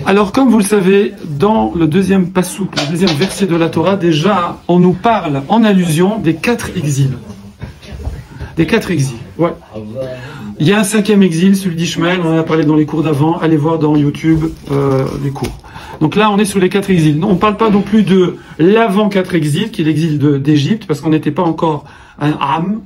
Alors, comme vous le savez, dans le deuxième passouk, le deuxième verset de la Torah, déjà, on nous parle en allusion des 4 exils. Des 4 exils, ouais. Il y a un 5e exil, celui d'Ishmaël, on en a parlé dans les cours d'avant, allez voir dans YouTube les cours. Donc là, on est sur les 4 exils. On ne parle pas non plus de l'avant 4 exils, qui est l'exil d'Égypte, parce qu'on n'était pas encore un Am,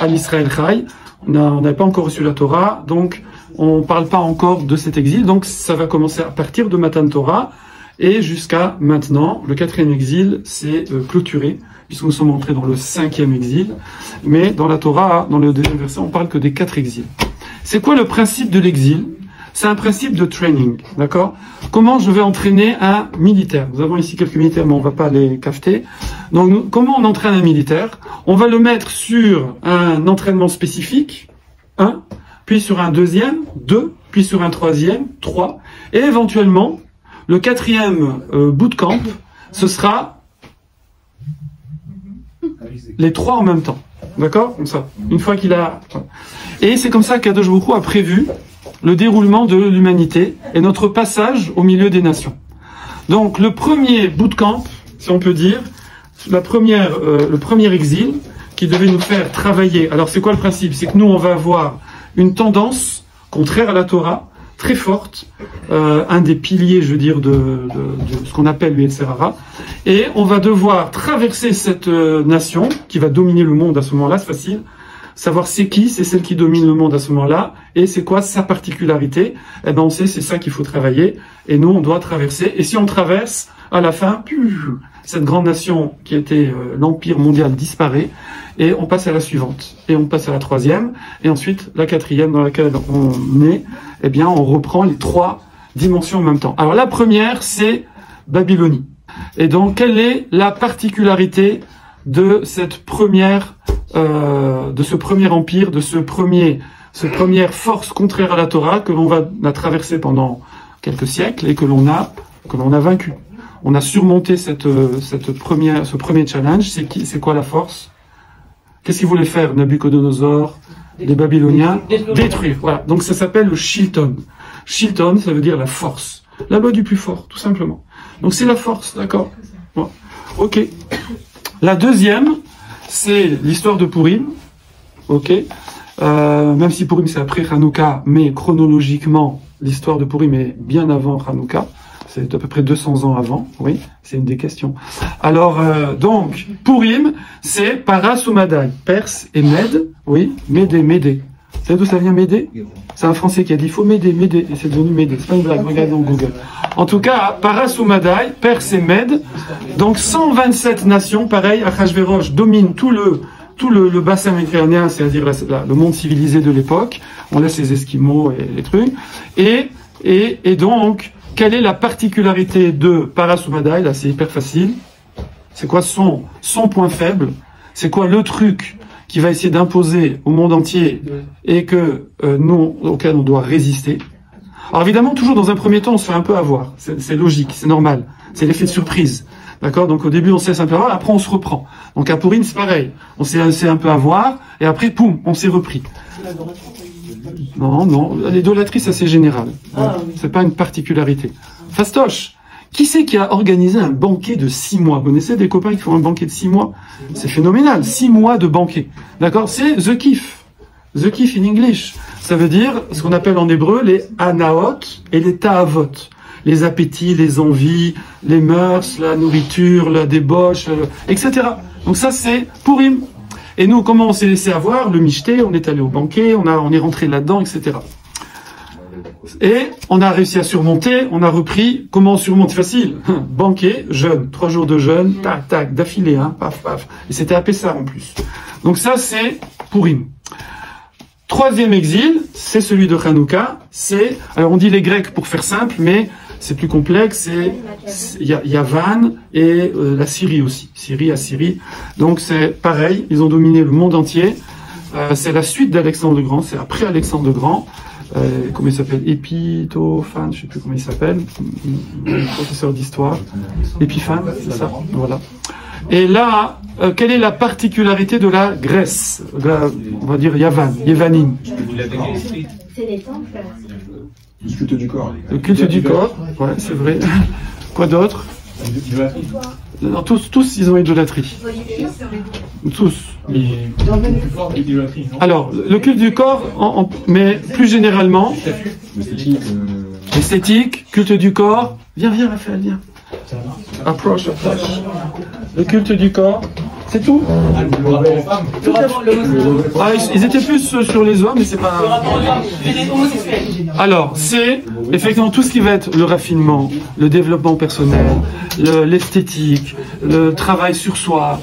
à l'Israël Chai, on n'avait pas encore reçu la Torah, donc on ne parle pas encore de cet exil, donc ça va commencer à partir de Matan Torah, et jusqu'à maintenant, le 4e exil, c'est clôturé, puisque nous sommes entrés dans le 5e exil, mais dans la Torah, dans le deuxième verset, on parle que des 4 exils. C'est quoi le principe de l'exil? C'est un principe de training, d'accord? Comment je vais entraîner un militaire? Nous avons ici quelques militaires, mais on ne va pas les cafeter. Donc, comment on entraîne un militaire? On va le mettre sur un entraînement spécifique, 1, puis sur un deuxième, 2, puis sur un troisième, 3, et éventuellement, le 4e bootcamp, ce sera les 3 en même temps. D'accord? Comme ça. Une fois qu'il a... Et c'est comme ça qu'Akadosh Baruch Hu a prévu le déroulement de l'humanité et notre passage au milieu des nations. Donc, le premier bootcamp, si on peut dire, le premier exil, qui devait nous faire travailler. Alors, c'est quoi le principe? C'est que nous, on va avoir une tendance contraire à la Torah, très forte, un des piliers, je veux dire, de ce qu'on appelle le Yetzer Hara, et on va devoir traverser cette nation qui va dominer le monde à ce moment-là, c'est facile, savoir c'est qui, c'est celle qui domine le monde à ce moment-là, et c'est quoi sa particularité. Eh ben on sait, c'est ça qu'il faut travailler, et nous on doit traverser, et si on traverse, à la fin, cette grande nation qui était l'Empire mondial disparaît, et on passe à la suivante, et on passe à la 3e, et ensuite la 4e dans laquelle on est, eh bien on reprend les 3 dimensions en même temps. Alors la première, c'est Babylonie. Et donc, quelle est la particularité de cette première, de ce premier empire, de cette première force contraire à la Torah que l'on va traverser pendant quelques siècles et que l'on a vaincu. On a surmonté ce premier challenge. C'est quoi la force? Qu'est-ce qu'ils voulaient faire, Nabucodonosor, les Babyloniens? Détruire. Voilà. Donc ça s'appelle le Shilton. Shilton, ça veut dire la force. La loi du plus fort, tout simplement. Donc c'est la force, d'accord? Bon. Ok. La deuxième, c'est l'histoire de Purim. Ok. Même si Purim c'est après Hanouka, mais chronologiquement, l'histoire de Purim est bien avant Hanouka. C'est à peu près 200 ans avant. Oui, c'est une des questions. Alors, donc, Purim, c'est Paras ou Madai. Perse et Mède. Oui, Médée, Médée. Vous savez d'où ça vient, Médée? C'est un Français qui a dit, il faut m'aider, Médée. Et c'est devenu Médée. C'est pas une blague, regardez dans Google. En tout cas, Paras ou Madai, Perse et Mède. Donc, 127 nations, pareil, Achashverosh domine tout le bassin méditerranéen, c'est-à-dire le monde civilisé de l'époque. On laisse les Esquimaux et les trucs. Et donc, quelle est la particularité de Paras ou Madai? Là, c'est hyper facile. C'est quoi son point faible? C'est quoi le truc qui va essayer d'imposer au monde entier et auquel on doit résister? Alors évidemment, toujours dans un premier temps, on se fait un peu avoir. C'est logique, c'est normal. C'est l'effet de surprise. D'accord? Donc au début, on se laisse un peu avoir, après on se reprend. Donc à Purim, c'est pareil. On s'est laissé un peu avoir, et après, poum, on s'est repris. Non, l'idolâtrie, ça c'est général. C'est pas une particularité. Fastoche, qui c'est qui a organisé un banquet de 6 mois? Vous connaissez des copains qui font un banquet de 6 mois? C'est phénoménal, 6 mois de banquet. D'accord? C'est The Kif. The Kif in English. Ça veut dire ce qu'on appelle en hébreu les anaot et les ta'avot. Les appétits, les envies, les mœurs, la nourriture, la débauche, etc. Donc ça c'est Purim. Et nous, comment on s'est laissé avoir? Le michté, on est allé au banquet, on est rentré là-dedans, etc. Et on a réussi à surmonter, on a repris. Comment on surmonte? Facile. Banquet, jeûne, 3 jours de jeûne, tac, tac, d'affilée, paf, paf. Et c'était à Pessah en plus. Donc ça, c'est Purim. 3e exil, c'est celui de Hanouka. Alors on dit les Grecs pour faire simple, mais c'est plus complexe. Il y a Yavan et la Syrie aussi. Assyrie. Donc c'est pareil, ils ont dominé le monde entier. C'est la suite d'Alexandre le Grand, c'est après Alexandre le Grand. Comment il s'appelle? Épitophane, je sais plus comment il s'appelle, professeur d'histoire. Épiphane, c'est ça, voilà. Et là, quelle est la particularité de la Grèce? On va dire Yavanim. C'est les temples. Le culte du corps. Le culte du corps, ouais, c'est vrai. Quoi d'autre? Non, tous, ils ont idolâtrie. Tous. Alors, le culte du corps, mais plus généralement, l'esthétique, culte du corps. Viens, Raphaël, viens. Approche. Le culte du corps, c'est tout. Ah, ils étaient plus sur les hommes, mais c'est pas. Alors, c'est effectivement tout ce qui va être le raffinement, le développement personnel, l'esthétique, le travail sur soi.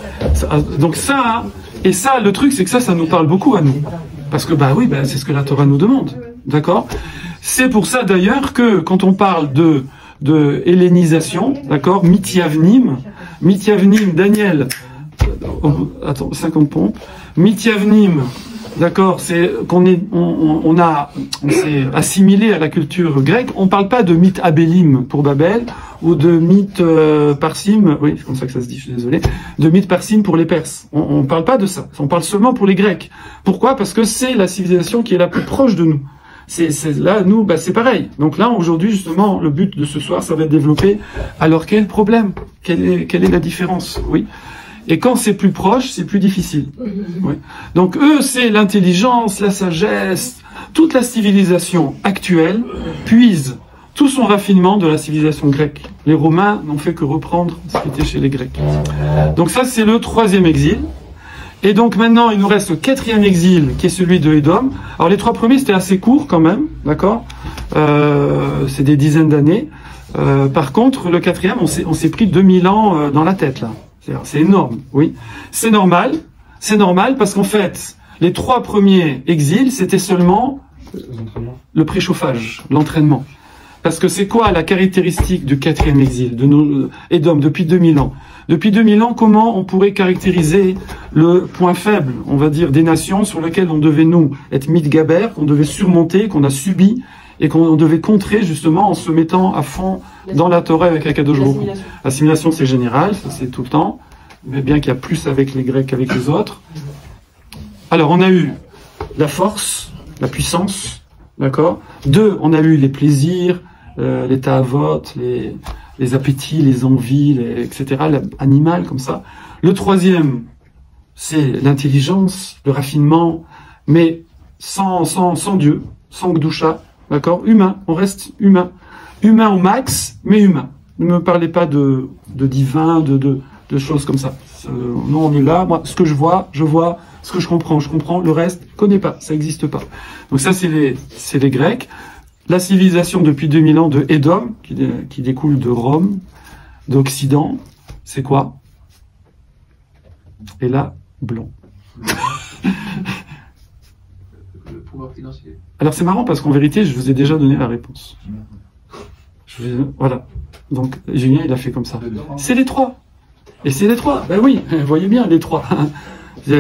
Donc ça, et ça, le truc, c'est que ça nous parle beaucoup à nous. Parce que, oui, c'est ce que la Torah nous demande. D'accord? C'est pour ça d'ailleurs que quand on parle de hellénisation, d'accord, Mithyavnim, Daniel, attends, 50 pompes, Mithyavnim, d'accord, c'est qu'on on s'est assimilé à la culture grecque. On parle pas de mythe Abélim pour Babel ou de mythe Parsim, oui, c'est comme ça que ça se dit, je suis désolé, de mythe Parsim pour les Perses. On parle pas de ça. On parle seulement pour les Grecs. Pourquoi? Parce que c'est la civilisation qui est la plus proche de nous. Là, nous, c'est pareil. Donc là, aujourd'hui, justement, le but de ce soir, ça va être développé. Alors, quel est le problème? Quelle est la différence? Oui. Et quand c'est plus proche, c'est plus difficile. Oui. Donc eux, c'est l'intelligence, la sagesse, toute la civilisation actuelle puise tout son raffinement de la civilisation grecque. Les Romains n'ont fait que reprendre ce qui était chez les Grecs. Donc ça, c'est le 3e exil. Et donc maintenant, il nous reste le 4e exil, qui est celui de Édom. Alors les 3 premiers, c'était assez court quand même, d'accord, c'est des dizaines d'années. Par contre, le 4e, on s'est pris 2000 ans dans la tête, là. C'est énorme, oui. C'est normal parce qu'en fait, les 3 premiers exils, c'était seulement le préchauffage, l'entraînement. Parce que c'est quoi la caractéristique du 4e exil, de Édom, depuis 2000 ans? Depuis 2000 ans, comment on pourrait caractériser le point faible, on va dire, des nations sur lesquelles on devait, nous, être mitgaber, qu'on devait surmonter, qu'on a subi, et qu'on devait contrer, justement, en se mettant à fond dans la Torah avec Akadosh Baruch Hu. L'assimilation, c'est général, ça c'est tout le temps, mais bien qu'il y a plus avec les Grecs qu'avec les autres. Alors, on a eu la force, la puissance, d'accord? 2, on a eu les plaisirs, les ta'avot, les appétits, les envies, etc., l'animal, comme ça. Le 3e, c'est l'intelligence, le raffinement, mais sans Dieu, sans Gdusha, d'accord? Humain, on reste humain. Humain au max, mais humain. Ne me parlez pas de divin, de choses comme ça. Nous, on est là, moi, ce que je vois, ce que je comprends, le reste, je connais pas, ça n'existe pas. Donc ça, c'est les Grecs. La civilisation depuis 2000 ans de Édom, qui découle de Rome, d'Occident, c'est quoi? Et là, blond. Le pouvoir financier. Alors c'est marrant parce qu'en vérité, je vous ai déjà donné la réponse. Voilà. Donc Julien, il a fait comme ça. C'est les 3. Et c'est les 3. Ben oui, vous voyez bien les 3.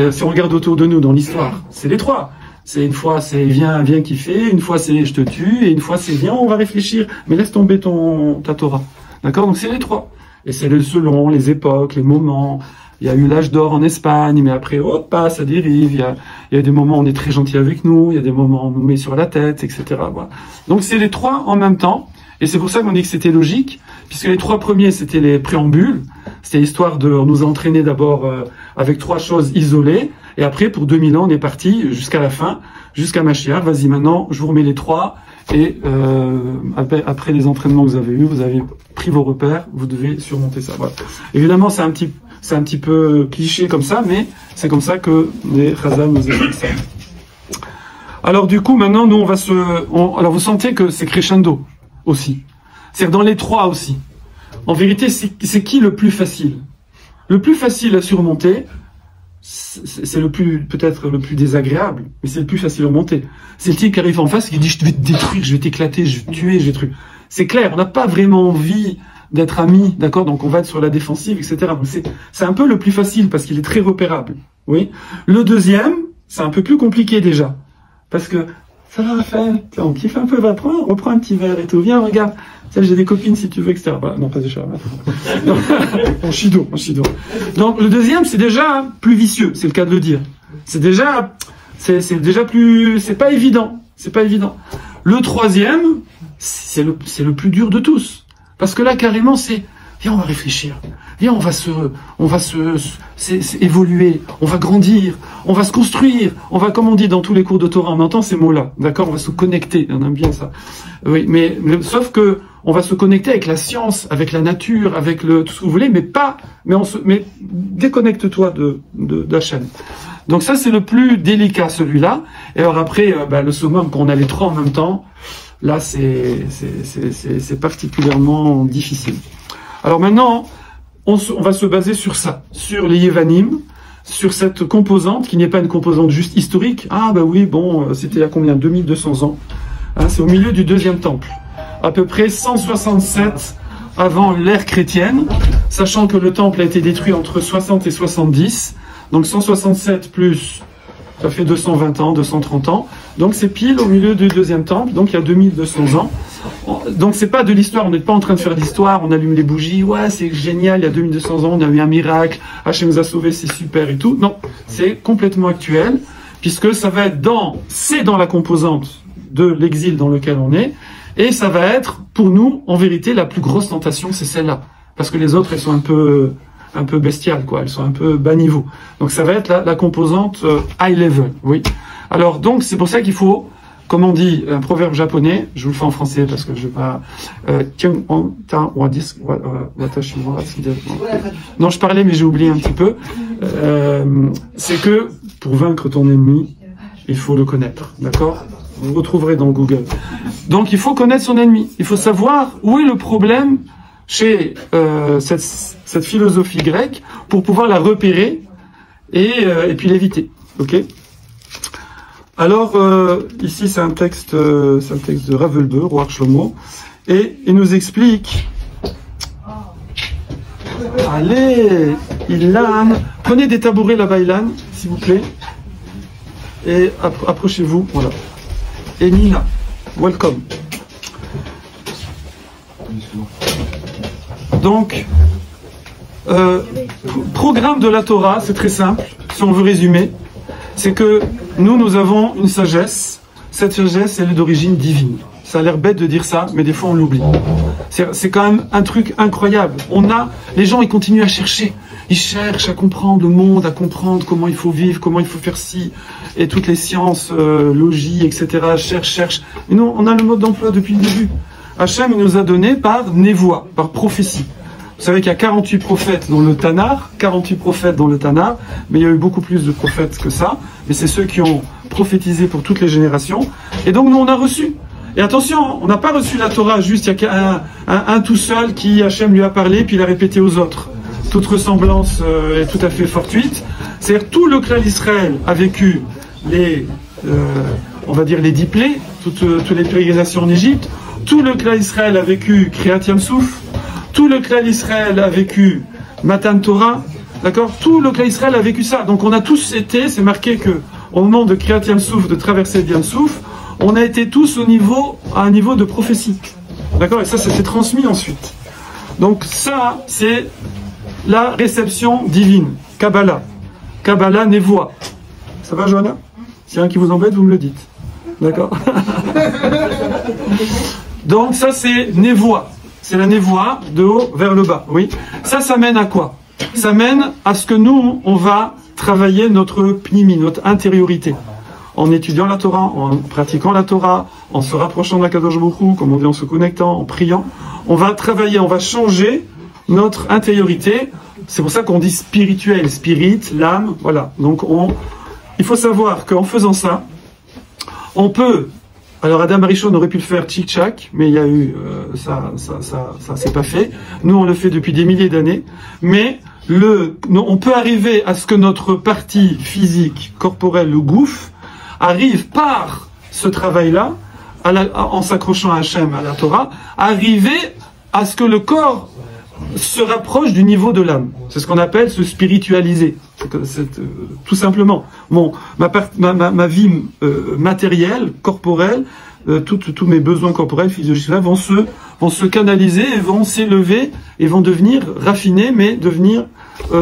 Si on regarde autour de nous dans l'histoire, c'est les 3. C'est une fois c'est viens kiffer, une fois c'est je te tue, et une fois c'est viens on va réfléchir, mais laisse tomber ta Torah. D'accord? Donc c'est les 3. Et c'est selon les époques, les moments. Il y a eu l'âge d'or en Espagne, mais après hop, ça dérive. Il y a des moments où on est très gentil avec nous, il y a des moments où on nous met sur la tête, etc. Voilà. Donc c'est les 3 en même temps. Et c'est pour ça qu'on dit que c'était logique, puisque les 3 premiers c'était les préambules. C'était l'histoire de nous entraîner d'abord avec 3 choses isolées. Et après, pour 2000 ans, on est parti jusqu'à la fin, jusqu'à Mashiach. Vas-y, maintenant, je vous remets les 3. Et après les entraînements que vous avez eus, vous avez pris vos repères, vous devez surmonter ça. Voilà. Évidemment, c'est un petit peu cliché comme ça, mais c'est comme ça que les Chazal nous expliquent ça. Alors du coup, maintenant, nous, on va alors vous sentez que c'est crescendo aussi. C'est-à-dire dans les 3 aussi. En vérité, c'est qui le plus facile? Le plus facile à surmonter, c'est peut-être le plus désagréable, mais c'est le plus facile à remonter. C'est le type qui arrive en face et qui dit je vais te détruire, je vais t'éclater, je vais te tuer, je vais te... C'est clair, on n'a pas vraiment envie d'être amis, d'accord? Donc on va être sur la défensive, etc. Donc c'est un peu le plus facile parce qu'il est très repérable. Oui. Le deuxième, c'est un peu plus compliqué déjà. Parce que ça va Raphaël, on kiffe un peu, reprends un petit verre et tout, viens, regarde. J'ai des copines si tu veux, etc. Voilà. Non, pas des chats. En chido. Donc le deuxième, c'est déjà plus vicieux, c'est le cas de le dire. C'est déjà plus, c'est pas évident. Le troisième, c'est le plus dur de tous. Parce que là, carrément, c'est, viens, on va réfléchir. Viens, on va évoluer, on va grandir, on va se construire, on va, comme on dit dans tous les cours de Torah, on entend ces mots-là, d'accord? On va se connecter, on aime bien ça. Oui, mais sauf que on va se connecter avec la science, avec la nature, avec tout ce que vous voulez, mais déconnecte-toi d'Hachem. Donc ça, c'est le plus délicat, celui-là. Et alors après, le summum, quand on a les trois en même temps, là, c'est particulièrement difficile. Alors maintenant, on va se baser sur ça, sur les Yevanim, sur cette composante, qui n'est pas une composante juste historique. Ah bah oui, bon, c'était il y a combien? 2200 ans. Hein, c'est au milieu du deuxième temple. À peu près 167 avant l'ère chrétienne, sachant que le temple a été détruit entre 60 et 70. Donc 167 plus, ça fait 220 ans, 230 ans. Donc c'est pile au milieu du deuxième temple, donc il y a 2200 ans. Donc c'est pas de l'histoire, on n'est pas en train de faire d'histoire, on allume les bougies, ouais c'est génial, il y a 2200 ans, on a eu un miracle, Hachem nous a sauvés, c'est super et tout. Non, c'est complètement actuel, puisque ça va être c'est dans la composante de l'exil dans lequel on est, et ça va être, pour nous, en vérité, la plus grosse tentation, c'est celle-là. Parce que les autres, elles sont un peu bestiales, quoi. Elles sont un peu bas niveau. Donc ça va être la composante high level, oui. Alors donc, c'est pour ça qu'il faut, comme on dit, un proverbe japonais, je vous le fais en français parce que je vais pas... Non, je parlais, mais j'ai oublié un petit peu. C'est que, pour vaincre ton ennemi, il faut le connaître, d'accord? Vous retrouverez dans Google. Donc il faut connaître son ennemi. Il faut savoir où est le problème chez cette philosophie grecque pour pouvoir la repérer et puis l'éviter. Ok? Alors ici c'est un texte de Ravelbeu, Roi Shlomo, et il nous explique. Allez, Ilan, prenez des tabourets là-bas, Ilan, s'il vous plaît, et approchez-vous, voilà. Et Nina, welcome. Donc, programme de la Torah, c'est très simple, si on veut résumer, c'est que nous avons une sagesse. Cette sagesse, elle est d'origine divine. Ça a l'air bête de dire ça, mais des fois on l'oublie. C'est quand même un truc incroyable. Les gens, ils continuent à chercher. Ils cherchent à comprendre le monde, à comprendre comment il faut vivre, comment il faut faire ci, et toutes les sciences, logiques, etc. Cherchent. Mais non, on a le mode d'emploi depuis le début. Hachem, il nous a donné par névoie, par prophétie. Vous savez qu'il y a 48 prophètes dans le Tanar, mais il y a eu beaucoup plus de prophètes que ça. Mais c'est ceux qui ont prophétisé pour toutes les générations. Et donc nous, on a reçu. Et attention, on n'a pas reçu la Torah juste, il y a un tout seul qui Hachem lui a parlé, puis il a répété aux autres. Toute ressemblance est tout à fait fortuite. C'est-à-dire tout le clan d'Israël a vécu on va dire les 10 plaies, toutes les pérégrinations en Égypte. Tout le clan d'Israël a vécu Kriyat Yam-Souf. Tout le clan d'Israël a vécu Matan Torah. D'accord? Tout le clan d'Israël a vécu ça. Donc on a tous été, c'est marqué que au moment de Kriyat Yam-Souf, de traverser Yam-Souf, on a été tous à un niveau de prophétie. D'accord? Et ça s'est transmis ensuite. Donc ça, c'est la réception divine. Kabbalah. Kabbalah, névoie. Ça va, Johanna? S'il y a un qui vous embête, vous me le dites. D'accord? Donc ça, c'est névoie. C'est la névoie de haut vers le bas. Oui. Ça mène à quoi? Ça mène à ce que nous, on va travailler notre pnimi, notre intériorité. En étudiant la Torah, en pratiquant la Torah, en se rapprochant d'Akadosh Baruch Hu, comme on dit, en se connectant, en priant, on va travailler, on va changer notre intériorité. C'est pour ça qu'on dit spirituel, spirit, l'âme, voilà. Donc il faut savoir qu'en faisant ça, on peut. Alors Adam Arishon aurait pu le faire tchic-tchac, mais il y a eu ça s'est pas fait. Nous on le fait depuis des milliers d'années, mais on peut arriver à ce que notre partie physique, corporelle, le gouffre, arrive par ce travail-là, en s'accrochant à Hachem, à la Torah, arriver à ce que le corps se rapproche du niveau de l'âme. C'est ce qu'on appelle se spiritualiser. Tout simplement. Bon, ma vie matérielle, corporelle, tous mes besoins corporels, physiologiques, vont se canaliser et vont s'élever et vont devenir raffinés, mais devenir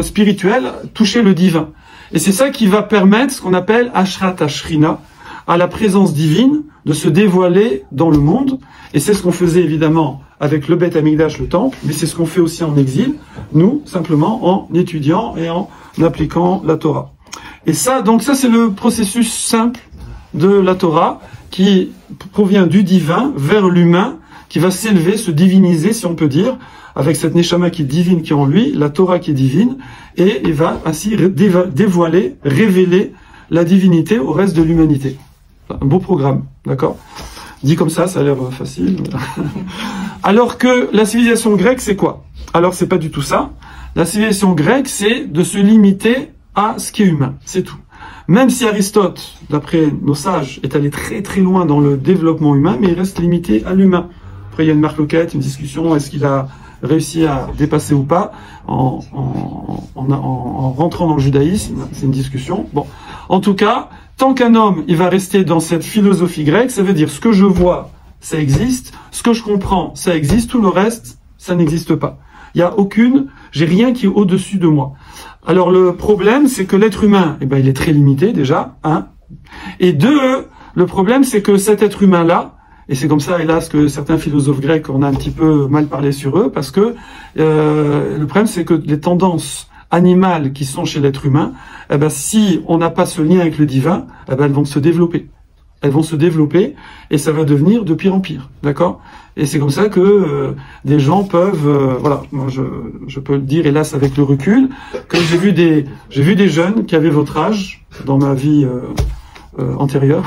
spirituels, toucher le divin. Et c'est ça qui va permettre ce qu'on appelle Ashrat Ashrina. à la présence divine de se dévoiler dans le monde. Et c'est ce qu'on faisait évidemment avec le Beth Amikdash, le temple, mais c'est ce qu'on fait aussi en exil, nous, simplement en étudiant et en appliquant la Torah. Et ça, donc ça c'est le processus simple de la Torah qui provient du divin vers l'humain, qui va s'élever, se diviniser, si on peut dire, avec cette Neshama qui est divine qui est en lui, la Torah qui est divine, et il va ainsi dévoiler, révéler la divinité au reste de l'humanité. Un beau programme, d'accord ? Dit comme ça a l'air facile. Alors que la civilisation grecque, c'est quoi? Alors c'est pas du tout ça. La civilisation grecque, c'est de se limiter à ce qui est humain, c'est tout. Même si Aristote, d'après nos sages, est allé très très loin dans le développement humain, mais il reste limité à l'humain. Après il y a une marloquette, une discussion, est-ce qu'il a réussi à dépasser ou pas en rentrant dans le judaïsme, c'est une discussion. Bon, en tout cas, tant qu'un homme, il va rester dans cette philosophie grecque, ça veut dire ce que je vois, ça existe, ce que je comprends, ça existe, tout le reste, ça n'existe pas. Il y a j'ai rien qui est au-dessus de moi. Alors le problème, c'est que l'être humain, eh ben, il est très limité déjà, hein. Et deux, le problème, c'est que cet être humain-là, et c'est comme ça, hélas, que certains philosophes grecs, on a un petit peu mal parlé sur eux, parce que le problème, c'est que les tendances animales qui sont chez l'être humain, eh ben, si on n'a pas ce lien avec le divin, eh ben, elles vont se développer. Elles vont se développer et ça va devenir de pire en pire, d'accord? Et c'est comme ça que des gens peuvent, voilà, moi je peux le dire, hélas, avec le recul, que j'ai vu des jeunes qui avaient votre âge dans ma vie antérieure,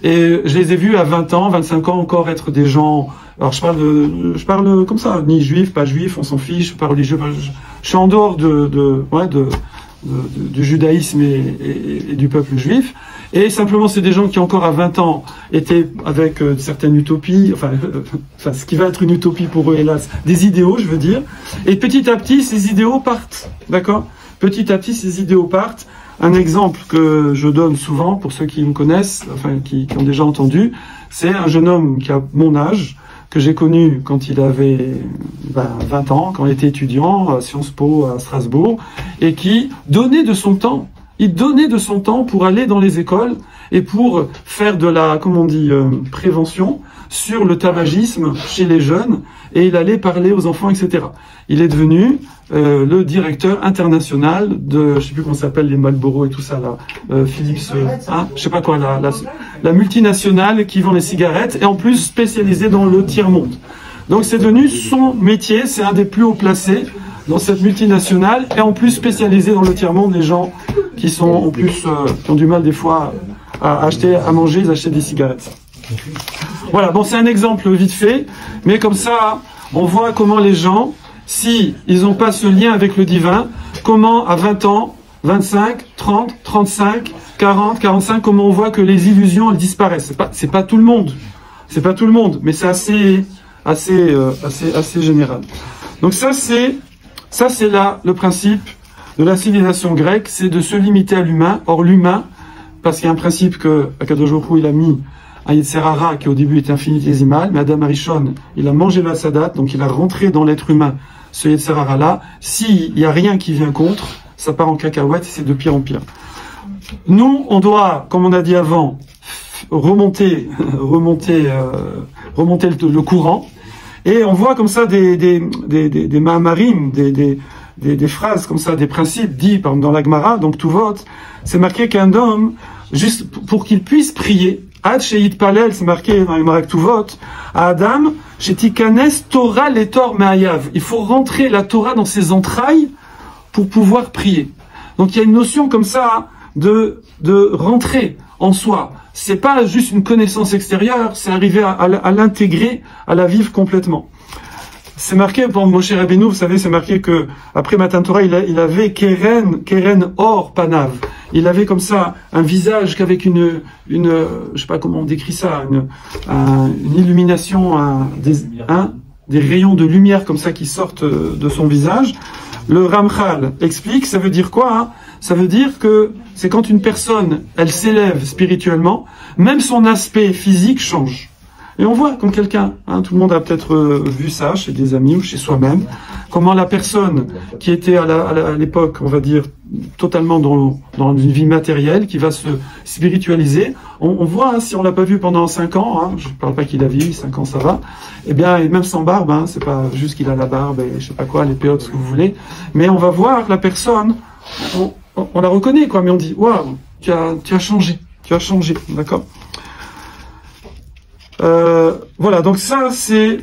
et je les ai vus à 20 ans, 25 ans encore être des gens. Alors je parle comme ça, ni juif, pas juif, on s'en fiche, pas religieux. Je suis en dehors du judaïsme et du peuple juif. Et simplement, c'est des gens qui encore à 20 ans étaient avec certaines utopies, enfin, ce qui va être une utopie pour eux, hélas, des idéaux, je veux dire. Et petit à petit, ces idéaux partent, d'accord? Petit à petit, ces idéaux partent. Un exemple que je donne souvent pour ceux qui me connaissent, enfin qui ont déjà entendu, c'est un jeune homme qui a mon âge, que j'ai connu quand il avait 20 ans, quand il était étudiant à Sciences Po à Strasbourg, et qui donnait de son temps. Il donnait de son temps pour aller dans les écoles et pour faire de la, prévention sur le tabagisme chez les jeunes, et il allait parler aux enfants, etc. Il est devenu le directeur international de, je sais plus comment ça s'appelle, les Marlboro et tout ça là, Philips, je sais pas quoi, la multinationale qui vend les cigarettes, et en plus spécialisée dans le tiers-monde. Donc c'est devenu son métier, c'est un des plus hauts placés dans cette multinationale, et en plus spécialisé dans le tiers-monde, les gens qui sont en plus qui ont du mal des fois à acheter à manger, ils achètent des cigarettes. Voilà, bon, c'est un exemple vite fait, mais comme ça on voit comment les gens, si ils n'ont pas ce lien avec le divin, comment à 20 ans, 25, 30, 35, 40, 45, comment on voit que les illusions elles disparaissent. C'est pas tout le monde, mais c'est assez général. Donc ça c'est là le principe de la civilisation grecque, c'est de se limiter à l'humain. Or l'humain, parce qu'il y a un principe que Akadosh Baruch Hu, il a mis un Yetzer Hara qui au début était infinitésimal, mais Adam Arishon, il a mangé la sadat, donc il a rentré dans l'être humain ce Yetzer Hara là. S'il y a rien qui vient contre, ça part en cacahuète, c'est de pire en pire. Nous, on doit, comme on a dit avant, remonter le courant, et on voit comme ça des mahamarim, des phrases comme ça, des principes dits par exemple dans la Gemara, donc tout vote, c'est marqué qu'un homme, juste pour qu'il puisse prier, Ad Sheit Palel, c'est marqué dans la Gemara tout vote, à Adam, Shetikanes Torah Letor Me'ayav. Il faut rentrer la Torah dans ses entrailles pour pouvoir prier. Donc il y a une notion comme ça de rentrer en soi. C'est pas juste une connaissance extérieure, c'est arriver à l'intégrer, à la vivre complètement. C'est marqué pour Moshe Rabbeinu, vous savez, c'est marqué que après Matan Torah, il avait Keren Or Panav. Il avait comme ça un visage qu'avec une je sais pas comment on décrit ça, une illumination, des rayons de lumière comme ça qui sortent de son visage. Le Ramchal explique, ça veut dire quoi, Ça veut dire que c'est quand une personne, elle s'élève spirituellement, même son aspect physique change. Et on voit quand quelqu'un, tout le monde a peut-être vu ça chez des amis ou chez soi-même, comment la personne qui était à l'époque, on va dire, totalement dans une vie matérielle, qui va se spiritualiser, on voit, si on l'a pas vu pendant 5 ans, je parle pas qu'il a vieilli, 5 ans ça va, et bien, et même sans barbe, c'est pas juste qu'il a la barbe et je sais pas quoi, les péotes, ce que vous voulez, mais on va voir la personne, on la reconnaît, quoi, mais on dit, waouh, tu as changé, d'accord? Voilà, donc ça, c'est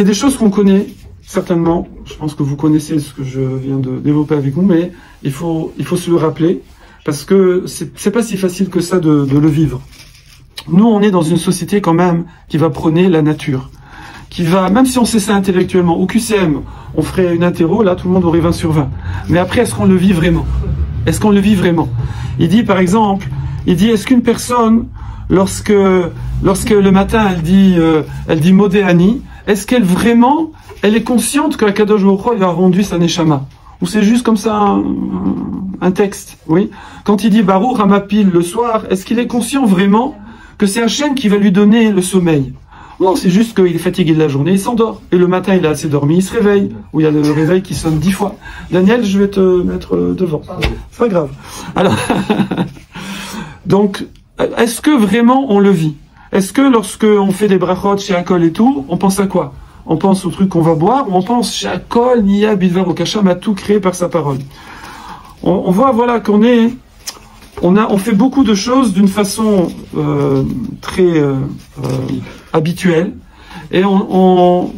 des choses qu'on connaît, certainement. Je pense que vous connaissez ce que je viens de développer avec vous, mais il faut se le rappeler, parce que c'est pas si facile que ça de le vivre. Nous, on est dans une société quand même qui va prôner la nature, qui va, même si on sait ça intellectuellement, au QCM, on ferait une interro, là, tout le monde aurait 20 sur 20. Mais après, est-ce qu'on le vit vraiment? Il dit, par exemple, est-ce qu'une personne, lorsque le matin, elle dit Modéani, est-ce qu'elle vraiment, elle est consciente que Akadosh Baruch Hu, il a rendu sa Neshama? Ou c'est juste comme ça un texte, oui? Quand il dit Baruch Hamapil le soir, est-ce qu'il est conscient vraiment que c'est Hachem qui va lui donner le sommeil? Non, c'est juste qu'il est fatigué de la journée, il s'endort. Et le matin, il a assez dormi, il se réveille. Ou il y a le réveil qui sonne 10 fois. Daniel, je vais te mettre devant. C'est pas grave. Alors, donc, est-ce que vraiment on le vit? Est-ce que lorsque on fait des brachot chez Akol et tout, on pense à quoi? On pense au truc qu'on va boire, ou on pense chez Akol, Nia, Bidvar, Okasham, à tout créé par sa parole. On voit, voilà, on fait beaucoup de choses d'une façon très habituelle, et on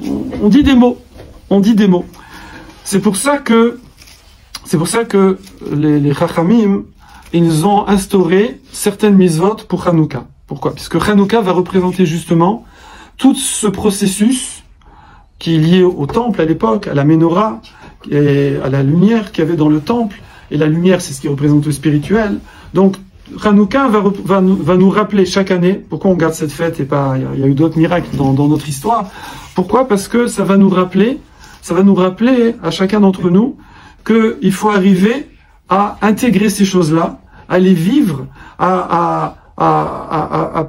dit des mots. C'est pour ça que les Chachamim, ils ont instauré certaines mitzvot pour Hanouka. Pourquoi? Puisque Hanouka va représenter justement tout ce processus qui est lié au temple à l'époque, à la menorah, et à la lumière qu'il y avait dans le temple. Et la lumière, c'est ce qui représente le spirituel. Donc, Hanouka va nous rappeler chaque année pourquoi on garde cette fête et pas, il y a eu d'autres miracles dans notre histoire. Pourquoi? Parce que ça va nous rappeler à chacun d'entre nous qu'il faut arriver à intégrer ces choses-là, à les vivre,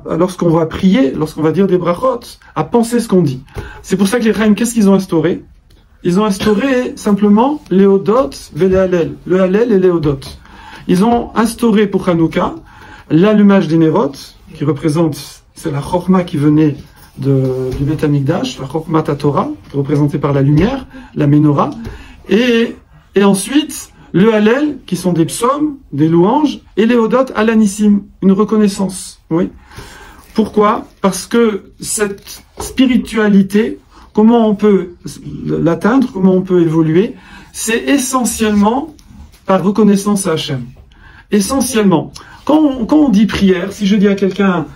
lorsqu'on va prier, lorsqu'on va dire des brachot, à penser ce qu'on dit. C'est pour ça que les Chaim, qu'est-ce qu'ils ont instauré? Ils ont instauré simplement les Hodot et les Hallel, le Hallel et les Hodot. Ils ont instauré pour Hanouka l'allumage des Nerot, qui représente, c'est la Chokhma qui venait du Beth Amikdash, la Chokhma Torah, représentée par la lumière, la Menorah, et ensuite le Hallel, qui sont des psaumes, des louanges, et les Hodot Alanissim, une reconnaissance. Oui. Pourquoi? Parce que cette spiritualité, comment on peut l'atteindre, comment on peut évoluer, c'est essentiellement par reconnaissance à Hachem. Essentiellement. Quand on dit prière, si je dis à quelqu'un,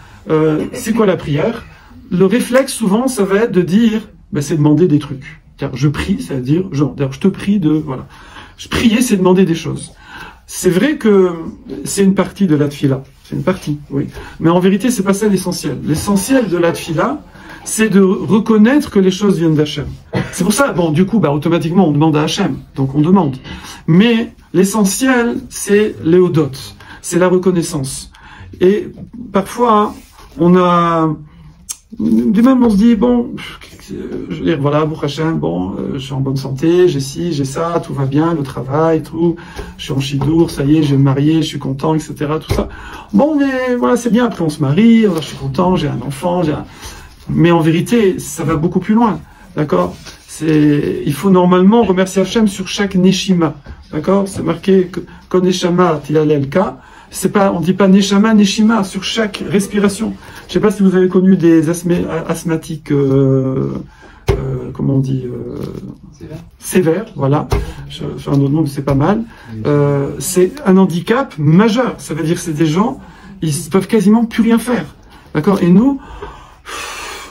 c'est quoi la prière? Le réflexe, souvent, ça va être de dire, c'est demander des trucs. Car je prie, ça veut dire, je te prie de, voilà. Prier, c'est demander des choses. C'est vrai que c'est une partie de la tfila. C'est une partie, oui. Mais en vérité, c'est pas ça l'essentiel. L'essentiel de la tfila, c'est de reconnaître que les choses viennent d'Hachem. C'est pour ça, du coup, automatiquement, on demande à Hachem. Donc, on demande. Mais l'essentiel, c'est les Hodot. C'est la reconnaissance. Et parfois, on se dit, je veux dire, voilà, pour Hachem, je suis en bonne santé, j'ai ci, j'ai ça, tout va bien, le travail, tout, je suis en chidour, ça y est, je vais me marier, je suis content, etc., tout ça. Mais voilà, c'est bien, après on se marie, je suis content, j'ai un enfant, mais en vérité, ça va beaucoup plus loin, d'accord? Il faut normalement remercier Hachem sur chaque Neshima, d'accord? C'est marqué que Neshama Tilalelka. On dit pas Neshama, Neshima, sur chaque respiration. Je sais pas si vous avez connu des asthmatiques, comment on dit, sévères, voilà. Je fais un autre nom, mais c'est pas mal. C'est un handicap majeur. Ça veut dire que c'est des gens, ils peuvent quasiment plus rien faire. D'accord? Et nous,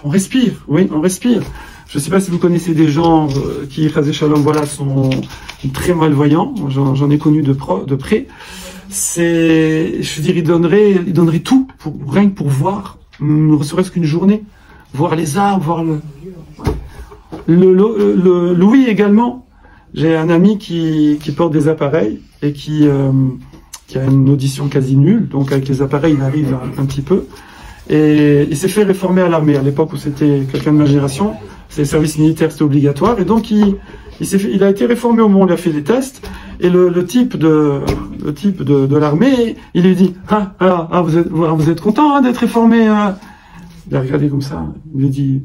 on respire, oui, on respire. Je ne sais pas si vous connaissez des gens qui, Chazé Shalom, voilà, sont très malvoyants. J'en ai connu de près. Je veux dire, ils donneraient tout rien que pour voir, ne serait-ce qu'une journée, voir les arbres, voir l'ouïe également. J'ai un ami qui porte des appareils et qui a une audition quasi nulle, donc avec les appareils il arrive un petit peu. Et il s'est fait réformer à l'armée, à l'époque où c'était quelqu'un de ma génération. C'est le service militaire, c'était obligatoire. Et donc, il a été réformé au moment où il a fait des tests. Et le type de l'armée, il lui dit, vous êtes content, hein, d'être réformé, hein? Il a regardé comme ça. Il lui dit,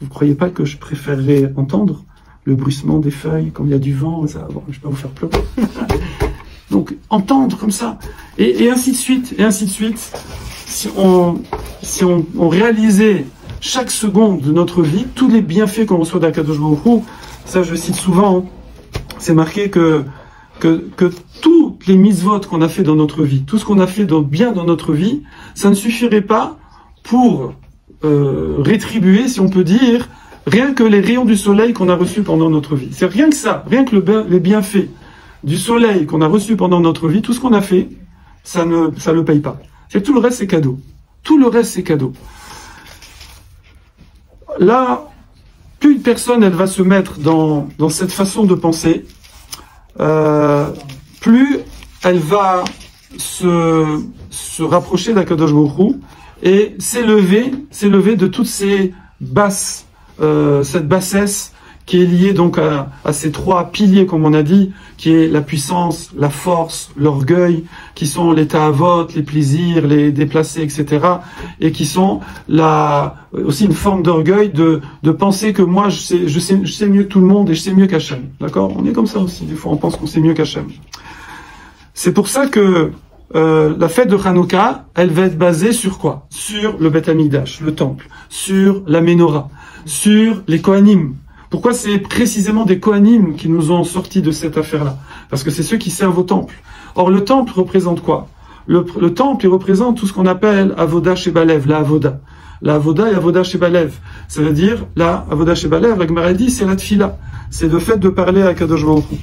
vous croyez pas que je préférerais entendre le bruissement des feuilles quand il y a du vent? Ça, bon, je vais pas vous faire pleurer. Donc, entendre comme ça. Et ainsi de suite, et ainsi de suite. Si on réalisait chaque seconde de notre vie, tous les bienfaits qu'on reçoit d'Akadosh Baruch Hu, ça je cite souvent, c'est marqué que toutes les mitzvot qu'on a fait dans notre vie, tout ce qu'on a fait de bien dans notre vie, ça ne suffirait pas pour rétribuer, si on peut dire, rien que les rayons du soleil qu'on a reçus pendant notre vie. C'est rien que ça, rien que les bienfaits du soleil qu'on a reçus pendant notre vie, tout ce qu'on a fait, ça ne paye pas. C'est tout le reste, c'est cadeau. Tout le reste, c'est cadeau. Là, plus une personne, elle va se mettre dans cette façon de penser, plus elle va se rapprocher d'Akadosh Baruch Hu et s'élever de toutes ces basses, cette bassesse qui est liée donc à ces trois piliers, comme on a dit, qui est la puissance, la force, l'orgueil, qui sont les ta'avot, les plaisirs, les déplacés, etc. Et qui sont aussi une forme d'orgueil de penser que moi, je sais mieux que tout le monde et je sais mieux qu'Hachem. D'accord? On est comme ça aussi. Des fois, on pense qu'on sait mieux qu'Hachem. C'est pour ça que la fête de Hanouka, elle va être basée sur quoi? Sur le Beth Amikdash, le temple, sur la Ménorah, sur les Kohanim. Pourquoi c'est précisément des Kohanim qui nous ont sortis de cette affaire-là? Parce que c'est ceux qui servent au temple. Or, le temple représente quoi? Le temple, il représente tout ce qu'on appelle Avoda Shebalev, la Avoda. La Avoda et Avoda Shebalev. Ça veut dire, la Avoda Shebalev, la Gemara dit, c'est la Tfila. C'est le fait de parler à Kadosh Baruch Hu.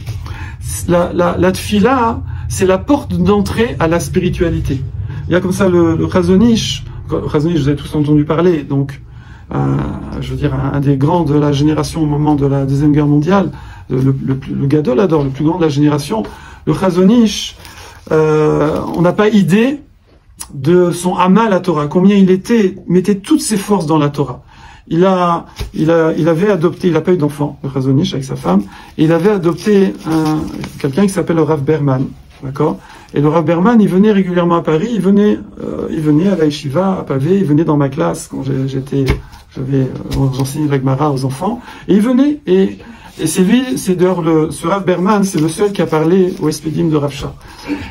La Tfila, c'est la porte d'entrée à la spiritualité. Il y a comme ça le Chazon-Ish. Le Chazon-Ish, vous avez tous entendu parler, donc, je veux dire, un des grands de la génération au moment de la Deuxième Guerre mondiale, le Gadol Hador, le plus grand de la génération, le Chazon-Ish, on n'a pas idée de son Amal à Torah, combien il mettait toutes ses forces dans la Torah. Il avait adopté, il n'a pas eu d'enfant, le Chazon-Ish avec sa femme, et il avait adopté quelqu'un qui s'appelle le Rav Berman, d'accord? Et le Rav Berman, il venait régulièrement à Paris, il venait à la Yeshiva, à Pavé, il venait dans ma classe quand j'enseignais la Gemara aux enfants, et il venait, et c'est lui, c'est d'ailleurs ce Rav Berman, c'est le seul qui a parlé au Espedim de Rav Shah.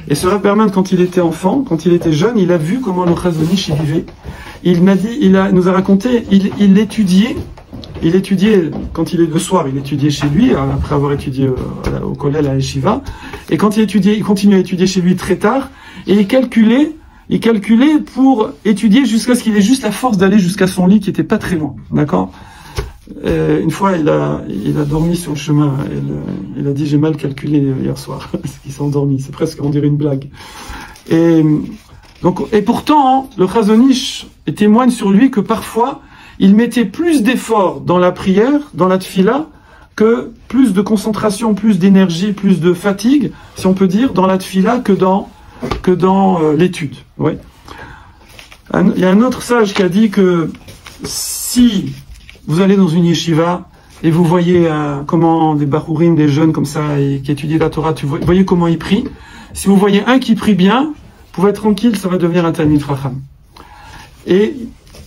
Et ce Rav Berman, quand il était enfant, quand il était jeune, il a vu comment le Chazon-Ish y vivait. Il nous a raconté, il étudiait, quand le soir, il étudiait chez lui, après avoir étudié au collège à la Yeshiva, et quand il continuait à étudier chez lui très tard, et il calculait pour étudier jusqu'à ce qu'il ait juste la force d'aller jusqu'à son lit qui était pas très loin, d'accord? Une fois, il a dormi sur le chemin. Il a dit, j'ai mal calculé hier soir. Il s'est endormi. C'est presque, on dirait une blague. Et pourtant, le Chazon-Ish témoigne sur lui que parfois, il mettait plus d'efforts dans la prière, dans la tfila, que plus de concentration, plus d'énergie, plus de fatigue, si on peut dire, dans la tfila que dans l'étude. Oui. Il y a un autre sage qui a dit que si vous allez dans une yeshiva et vous voyez comment des bachurim, des jeunes comme ça, qui étudient la Torah, vous voyez comment ils prient. Si vous voyez un qui prie bien, vous pouvez être tranquille, ça va devenir un Talmid Chacham. Et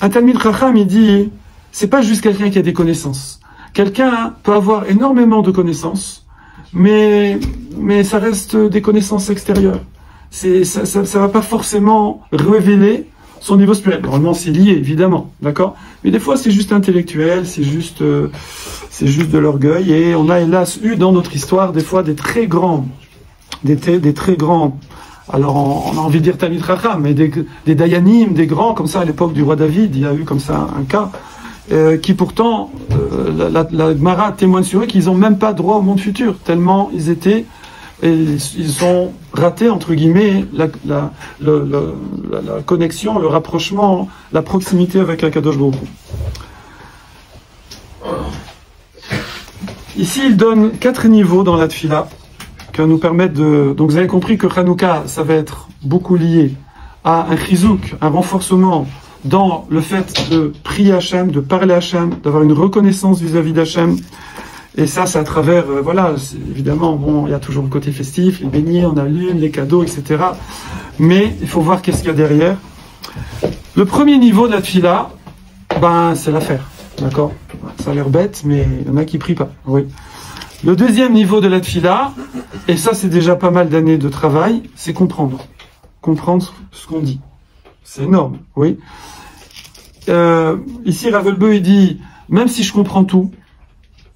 un Talmid Chacham, il dit, c'est pas juste quelqu'un qui a des connaissances. Quelqu'un peut avoir énormément de connaissances, mais ça reste des connaissances extérieures. Ça va pas forcément révéler son niveau spirituel. Normalement, c'est lié, évidemment, d'accord? Mais des fois, c'est juste intellectuel, c'est juste de l'orgueil. Et on a hélas eu dans notre histoire des fois des très grands. Alors, on a envie de dire Talmid Chacham, mais des Dayanim, des grands comme ça à l'époque du roi David. Il y a eu comme ça un cas qui pourtant la Gemara témoigne sur eux qu'ils n'ont même pas droit au monde futur tellement ils ont raté, entre guillemets, la connexion, le rapprochement, la proximité avec Akadosh Baruch Hu. Ici, il donne 4 niveaux dans la tfila qui nous permettent de... Donc, vous avez compris que Hanouka, ça va être beaucoup lié à un chizouk, un renforcement dans le fait de prier Hachem, de parler Hachem, d'avoir une reconnaissance vis-à-vis d'Hachem. Et ça, c'est à travers, voilà, évidemment, bon, il y a toujours le côté festif, les beignets, on allume, les cadeaux, etc. Mais il faut voir qu'est-ce qu'il y a derrière. Le premier niveau de la tfila, ben, c'est l'affaire, d'accord? Ça a l'air bête, mais il y en a qui prient pas, oui. Le deuxième niveau de la tfila, et ça, c'est déjà pas mal d'années de travail, c'est comprendre. Comprendre ce qu'on dit. C'est énorme, oui. Ici, Ravelbeu, il dit, même si je comprends tout,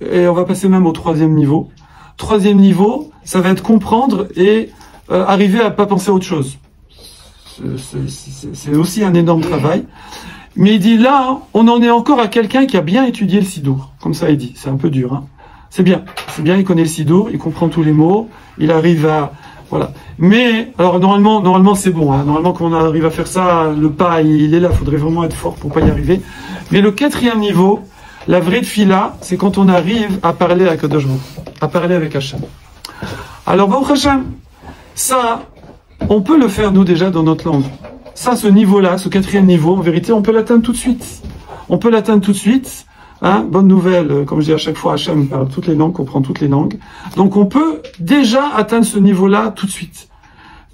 et on va passer même au troisième niveau. Troisième niveau, ça va être comprendre et arriver à pas penser à autre chose. C'est aussi un énorme travail. Mais il dit là, on en est encore à quelqu'un qui a bien étudié le Sidour. Comme ça, il dit. C'est un peu dur, hein. C'est bien, il connaît le Sidour, il comprend tous les mots, il arrive à... Voilà. Mais, alors normalement c'est bon, hein. Normalement quand on arrive à faire ça, le pas, il est là, il faudrait vraiment être fort pour pas y arriver. Mais le quatrième niveau, la vraie tfila, c'est quand on arrive à parler avec Kadosh Baruch Hu, à parler avec Hachem. Alors, Baruch Hachem, ça, on peut le faire nous déjà dans notre langue. Ça, ce niveau-là, ce quatrième niveau, en vérité, on peut l'atteindre tout de suite. On peut l'atteindre tout de suite. Hein, bonne nouvelle, comme je dis à chaque fois, Hachem parle toutes les langues, comprend toutes les langues. Donc on peut déjà atteindre ce niveau-là tout de suite.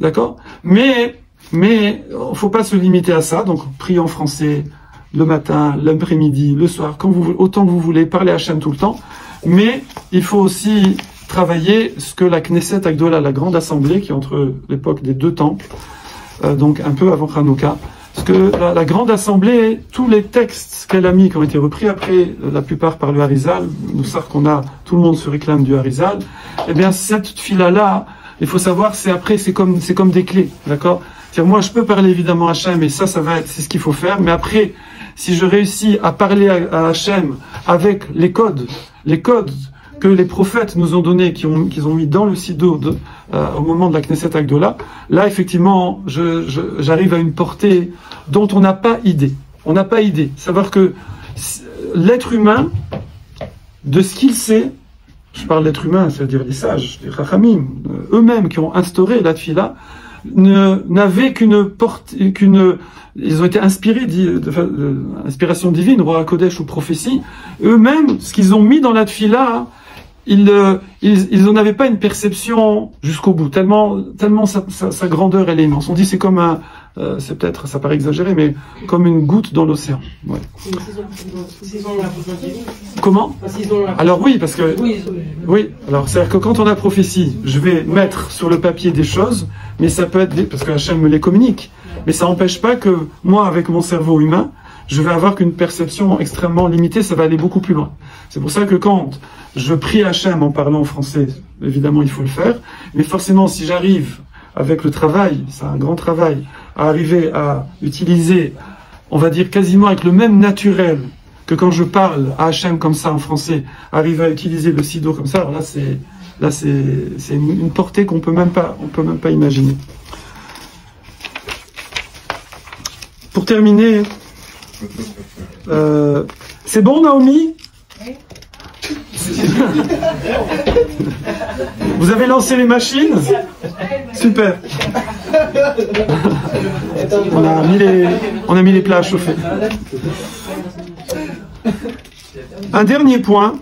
D'accord? Mais faut pas se limiter à ça. Donc priez en français le matin, l'après-midi, le soir, quand vous, autant que vous voulez, parler à Hachem tout le temps. Mais il faut aussi travailler ce que la Knesset Agdola, la grande assemblée, qui est entre l'époque des deux temples, donc un peu avant Hanouka, parce que la grande assemblée, tous les textes qu'elle a mis, qui ont été repris après, la plupart par le Harizal, nous savons qu'on a, tout le monde se réclame du Harizal, eh bien cette fila-là, il faut savoir, c'est comme des clés, d'accord? C'est-à-dire, moi je peux parler évidemment à Hachem, et ça va être, c'est ce qu'il faut faire, mais après, si je réussis à parler à Hachem avec les codes que les prophètes nous ont donnés, qu'ils ont mis dans le Sidour au moment de la Knesset Agdola, là effectivement, j'arrive à une portée dont on n'a pas idée. On n'a pas idée. Savoir que l'être humain, de ce qu'il sait, je parle d'être humain, c'est-à-dire les sages, les Chachamim, eux-mêmes qui ont instauré la tfila, n'avaient ils ont été inspirés d'inspiration divine, Roi Kodesh ou prophétie. Eux-mêmes, ce qu'ils ont mis dans la tfila, ils n'en avaient pas une perception jusqu'au bout, tellement sa grandeur elle est immense. On dit c'est comme c'est peut-être, ça paraît exagéré, mais comme une goutte dans l'océan. Ouais. Comment? Alors oui, parce que oui, alors c'est-à-dire que quand on a prophétie, je vais mettre sur le papier des choses, mais ça peut être parce que Hachem me les communique, mais ça n'empêche pas que moi, avec mon cerveau humain, je vais avoir qu'une perception extrêmement limitée, ça va aller beaucoup plus loin. C'est pour ça que quand je prie Hachem en parlant français, évidemment il faut le faire, mais forcément si j'arrive avec le travail, c'est un grand travail, à arriver à utiliser, on va dire quasiment avec le même naturel que quand je parle à Hachem comme ça en français, arriver à utiliser le Sidour comme ça, alors là c'est une portée qu'on peut même pas imaginer. Pour terminer, c'est bon Naomi? Vous avez lancé les machines? Super. On a mis les plats à chauffer. Un dernier point,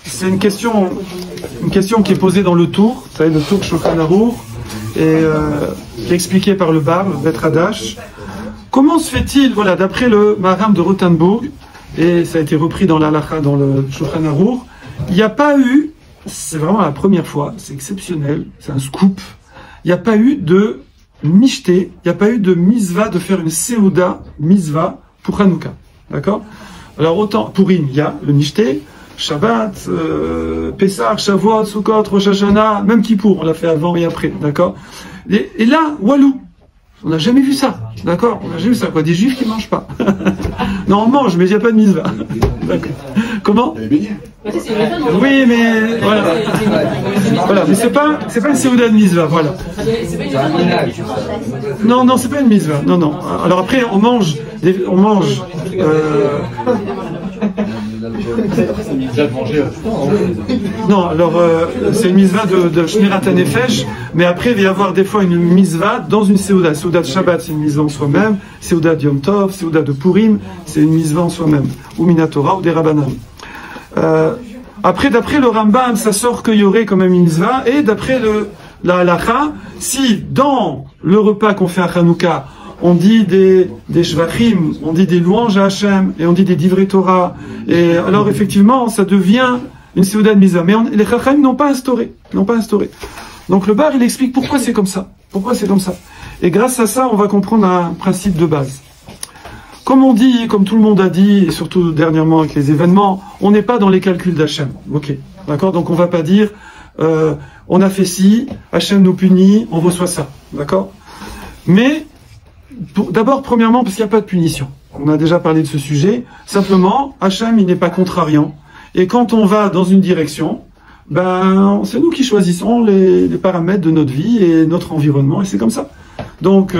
c'est une question qui est posée dans le tour, vous savez, le tour Shulchan Aruch, et qui est expliqué par le Bar, le Bet Hadash. Comment se fait-il, voilà, d'après le Maharam de Rothenburg, et ça a été repris dans l'Halacha, dans le Shulchan Aruch, il n'y a pas eu, c'est vraiment la première fois, c'est exceptionnel, c'est un scoop, il n'y a pas eu de mishté, il n'y a pas eu de misva, de faire une seuda misva pour Hanouka, d'accord? Alors autant, pour il y a le mishté, Shabbat, Pessah, Shavuot, Sukkot, Rosh Hashanah, même Kippour, on l'a fait avant et après, d'accord? Et là, Walou, on n'a jamais vu ça, d'accord? On n'a jamais vu ça, quoi, des juifs qui ne mangent pas. Non, on mange, mais il n'y a pas de misva. D'accord. Comment? Oui, mais voilà. Voilà, mais c'est pas une seuda de misva, voilà. Non, c'est pas une misva. Non. Alors après, on mange. C'est déjà de manger tout le temps. Non, alors c'est une mitzvah de Shmirat HaNefesh, mais après il va y avoir des fois une mitzvah dans une Seuda. Seuda de Shabbat, c'est une mitzvah en soi-même. Seuda de Yom Tov, Seuda de Purim, c'est une mitzvah en soi-même. Ou Minatora, ou des Rabbanan. Après, d'après le Rambam, ça sort qu'il y aurait quand même une mitzvah, et d'après la halakha, si dans le repas qu'on fait à Hanouka, on dit des shvachim, on dit des louanges à Hachem, et on dit des divrei Torah, et alors effectivement, ça devient une seuda de mitzvah. Mais les chacham n'ont pas instauré. Donc le bar, il explique pourquoi c'est comme ça. Et grâce à ça, on va comprendre un principe de base. Comme on dit, comme tout le monde a dit, et surtout dernièrement avec les événements, on n'est pas dans les calculs d'Hachem. Ok, d'accord. Donc on va pas dire, on a fait ci, Hachem nous punit, on reçoit ça, d'accord. Mais d'abord, premièrement, parce qu'il n'y a pas de punition. On a déjà parlé de ce sujet. Simplement, Hachem, il n'est pas contrariant. Et quand on va dans une direction, ben, c'est nous qui choisissons les paramètres de notre vie et notre environnement, et c'est comme ça. Donc,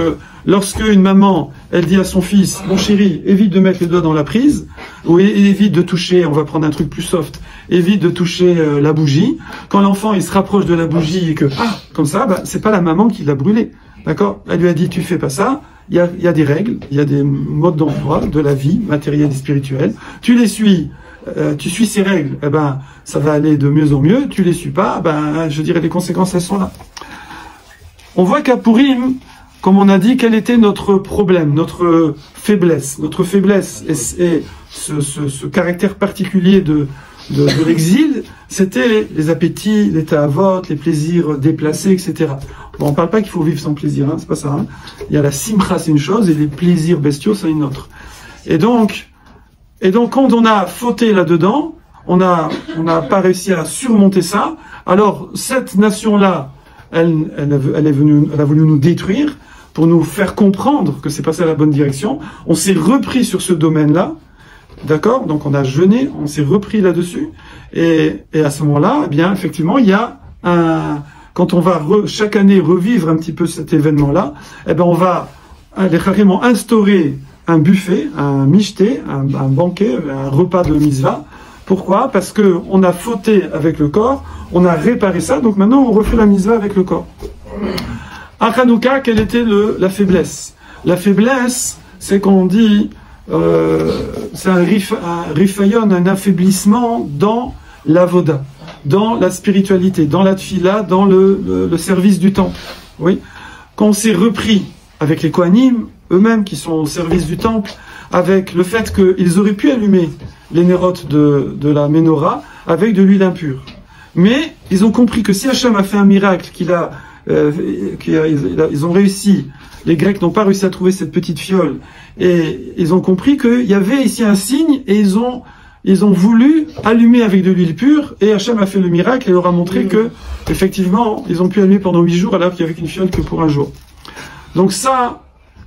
lorsque une maman, elle dit à son fils, mon chéri, évite de mettre les doigts dans la prise, ou évite de toucher, on va prendre un truc plus soft, évite de toucher la bougie. Quand l'enfant, il se rapproche de la bougie et que, comme ça, bah, c'est pas la maman qui l'a brûlé. D'accord? Elle lui a dit, tu fais pas ça. Il y a des règles, il y a des modes d'emploi de la vie, matérielle et spirituelle. Tu les suis. Tu suis ces règles, eh ben, ça va aller de mieux en mieux. Tu les suis pas, ben, je dirais les conséquences, elles sont là. On voit qu'à Purim, comme on a dit, quel était notre problème, notre faiblesse. Notre faiblesse et ce caractère particulier de l'exil, c'était les appétits, les ta'avot, les plaisirs déplacés, etc. Bon, on parle pas qu'il faut vivre sans plaisir, hein, c'est pas ça. Hein. Il y a la simcha, c'est une chose, et les plaisirs bestiaux, c'est une autre. Et donc, quand on a fauté là-dedans, on n'a pas réussi à surmonter ça. Alors, cette nation-là, elle a voulu nous détruire pour nous faire comprendre que c'est pas ça la bonne direction. On s'est repris sur ce domaine-là, d'accord? Donc, on a jeûné, on s'est repris là-dessus, et à ce moment-là, eh bien, effectivement, il y a quand on va chaque année revivre un petit peu cet événement-là, eh ben, on va carrément instaurer un buffet, un michté, un banquet, un repas de mitzvah. Pourquoi? Parce que on a fauté avec le corps, on a réparé ça, donc maintenant on refait la mitzvah avec le corps. À Hanouka, quelle était la faiblesse? La faiblesse, c'est qu'on dit, c'est un rifayon, un affaiblissement dans l'avoda, dans la spiritualité, dans la tfila, dans le service du temple. Oui. Quand on s'est repris avec les Kohanim, eux-mêmes qui sont au service du temple, avec le fait qu'ils auraient pu allumer les nérotes de la menorah avec de l'huile impure. Mais ils ont compris que si Hachem a fait un miracle, ils ont réussi, les Grecs n'ont pas réussi à trouver cette petite fiole, et ils ont compris qu'il y avait ici un signe, et ils ont voulu allumer avec de l'huile pure, et Hachem a fait le miracle et leur a montré que, effectivement, ils ont pu allumer pendant 8 jours alors qu'il n'y avait qu'une fiole que pour un jour. Donc ça,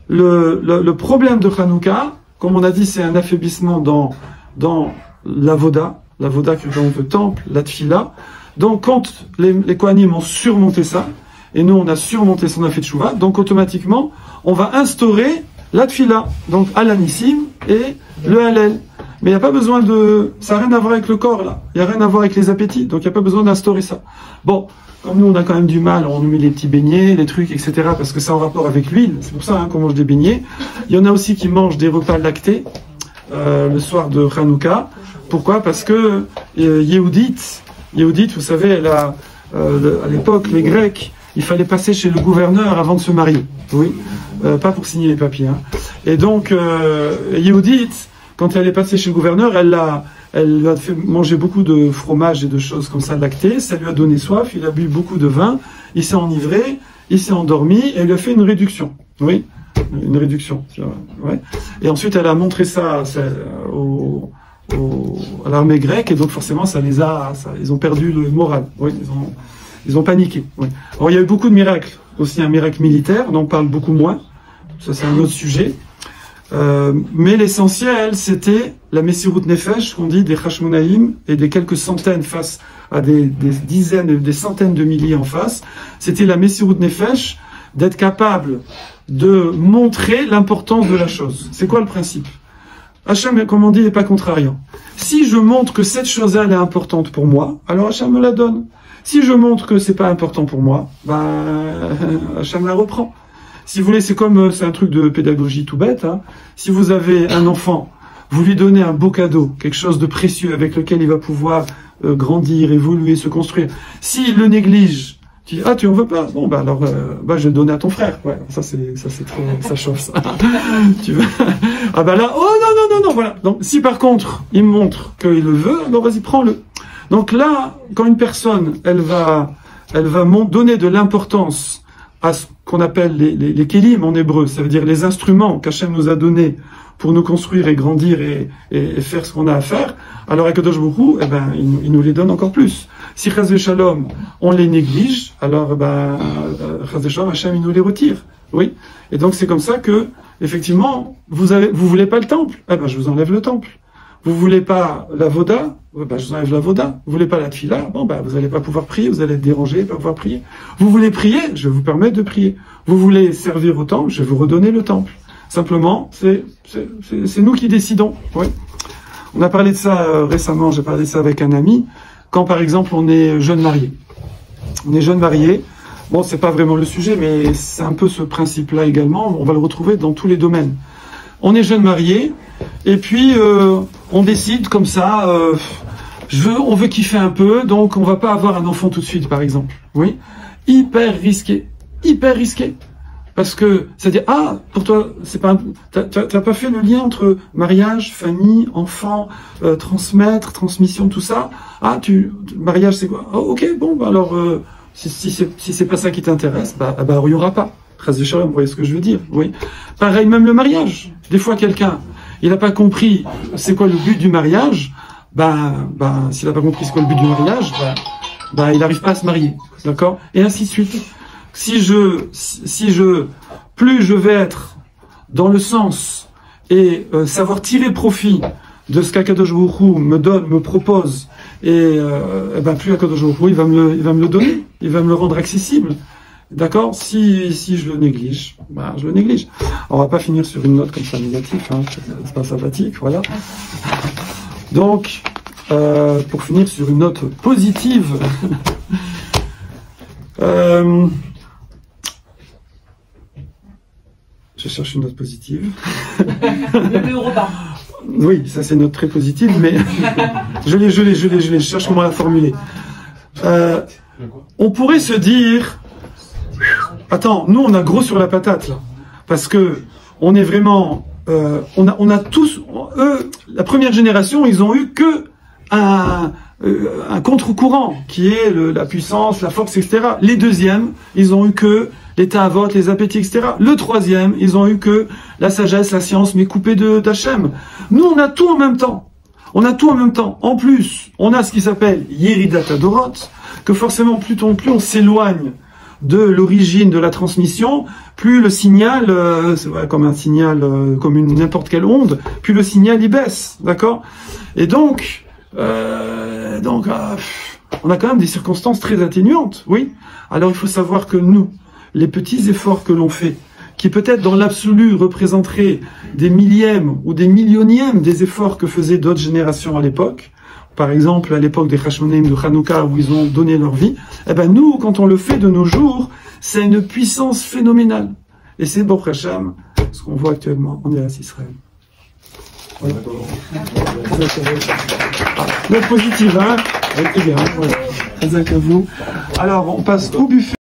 le problème de Hanouka, comme on a dit, c'est un affaiblissement dans l'avoda qui est dans le temple, la tfila. Donc quand les Kohanim ont surmonté ça, et nous on a surmonté ça, on a fait tchouva, donc automatiquement on va instaurer la tfila, donc Alanissim et le Hallel. Mais il n'y a pas besoin ça n'a rien à voir avec le corps là, il n'y a rien à voir avec les appétits, donc il n'y a pas besoin d'instaurer ça. Bon, comme nous on a quand même du mal, on nous met les petits beignets, les trucs, etc. parce que c'est en rapport avec l'huile, c'est pour ça qu'on mange des beignets. Il y en a aussi qui mangent des repas lactés le soir de Hanouka. Pourquoi? Parce que Yehudit, vous savez, à l'époque, les Grecs, il fallait passer chez le gouverneur avant de se marier. Oui, pas pour signer les papiers. Hein. Et donc, Yehudit, quand elle est passée chez le gouverneur, elle lui a fait manger beaucoup de fromage et de choses comme ça lactées. Ça lui a donné soif. Il a bu beaucoup de vin. Il s'est enivré. Il s'est endormi et il a fait une réduction. Oui, une réduction. Ouais. Et ensuite, elle a montré ça à l'armée grecque et donc forcément, ils ont perdu le moral. Oui, ils ont paniqué. Oui. Alors, il y a eu beaucoup de miracles. Aussi un miracle militaire, dont on parle beaucoup moins. Ça, c'est un autre sujet. Mais l'essentiel, c'était la Messirut Nefesh, qu'on dit des Hashmonaïm, et des quelques centaines face à des dizaines, des centaines de milliers en face. C'était la Messirut Nefesh d'être capable de montrer l'importance de la chose. C'est quoi le principe? Hachem, comme on dit, n'est pas contrariant. Si je montre que cette chose-là, elle est importante pour moi, alors Hachem me la donne. Si je montre que c'est pas important pour moi, Hachem la reprend. Si vous voulez, c'est un truc de pédagogie tout bête, hein. Si vous avez un enfant, vous lui donnez un beau cadeau, quelque chose de précieux avec lequel il va pouvoir grandir, évoluer, se construire. S'il le néglige, tu dis, ah, tu en veux pas? Bon, alors, je vais le donner à ton frère. Ouais, ça chauffe, ça. Tu veux? Ah, là, oh, non, voilà. Donc, si par contre, il me montre qu'il le veut, alors vas-y, prends-le. Donc là, quand une personne, elle va donner de l'importance à ce qu'on appelle les kélim en hébreu, ça veut dire les instruments qu'Hachem nous a donnés pour nous construire et grandir et faire ce qu'on a à faire, alors Akadosh Baruch Hu, il nous les donne encore plus. Si Chas v'Shalom, on les néglige, alors Chas v'Shalom, Hachem, il nous les retire. Oui. Et donc c'est comme ça que, effectivement, vous voulez pas le temple, je vous enlève le temple. Vous voulez pas la voda, je vous enlève la voda. Vous voulez pas la tfila, vous allez pas pouvoir prier, vous allez être dérangé, pas pouvoir prier. Vous voulez prier, je vais vous permettre de prier. Vous voulez servir au temple, je vais vous redonner le temple. Simplement, c'est nous qui décidons. Oui. On a parlé de ça récemment, j'ai parlé de ça avec un ami, quand par exemple on est jeune marié. On est jeune marié, bon c'est pas vraiment le sujet, mais c'est un peu ce principe-là également, on va le retrouver dans tous les domaines. On est jeune marié, et puis on décide comme ça, on veut kiffer un peu, donc on va pas avoir un enfant tout de suite par exemple. Oui, hyper risqué. Parce que, c'est-à-dire, pour toi, t'as pas fait le lien entre mariage, famille, enfant, transmission, tout ça. Mariage, c'est quoi? Oh, ok, bon, alors, si c'est pas ça qui t'intéresse, il y aura pas. Chas v'Shalom, vous voyez ce que je veux dire? Oui. Pareil, même le mariage. Des fois, quelqu'un, il n'a pas compris c'est quoi le but du mariage, s'il n'a pas compris c'est quoi le but du mariage, il n'arrive pas à se marier. D'accord? Et ainsi de suite. Plus je vais être dans le sens et savoir tirer profit de ce qu'Akadosh Baruch Hu me donne, me propose, et plus Akadosh Baruch Hu il va me le donner, il va me le rendre accessible. D'accord? Si je le néglige, je le néglige. On va pas finir sur une note comme ça négative, hein, c'est pas sympathique, voilà. Donc, pour finir sur une note positive, je cherche une note positive. Le repas. Oui, ça c'est une note très positive, mais je cherche comment la formuler. On pourrait se dire, attends, nous on a gros sur la patate là, parce que on est vraiment, on a tous, la première génération, ils ont eu que un contre-courant qui est la puissance, la force, etc. Les deuxièmes, ils ont eu que les ta'avot, les appétits, etc. Le troisième, ils ont eu que la sagesse, la science, mais coupée d'Hachem. Nous, on a tout en même temps. En plus, on a ce qui s'appelle Yeridat Adorot, que forcément, plus on s'éloigne de l'origine de la transmission, plus le signal, c'est vrai, comme un signal, comme n'importe quelle onde, plus le signal il baisse, d'accord? Et donc, on a quand même des circonstances très atténuantes, oui. Alors il faut savoir que nous, les petits efforts que l'on fait, qui peut-être dans l'absolu représenteraient des millièmes ou des millionièmes des efforts que faisaient d'autres générations à l'époque, par exemple à l'époque des Hashmonaïm de Hanouka où ils ont donné leur vie, nous, quand on le fait de nos jours, c'est une puissance phénoménale. Et c'est Baruch Hashem, ce qu'on voit actuellement en Eretz Israël. Voilà. Note positive, hein? Très bien, voilà. Très bien à vous. Alors, on passe au buffet.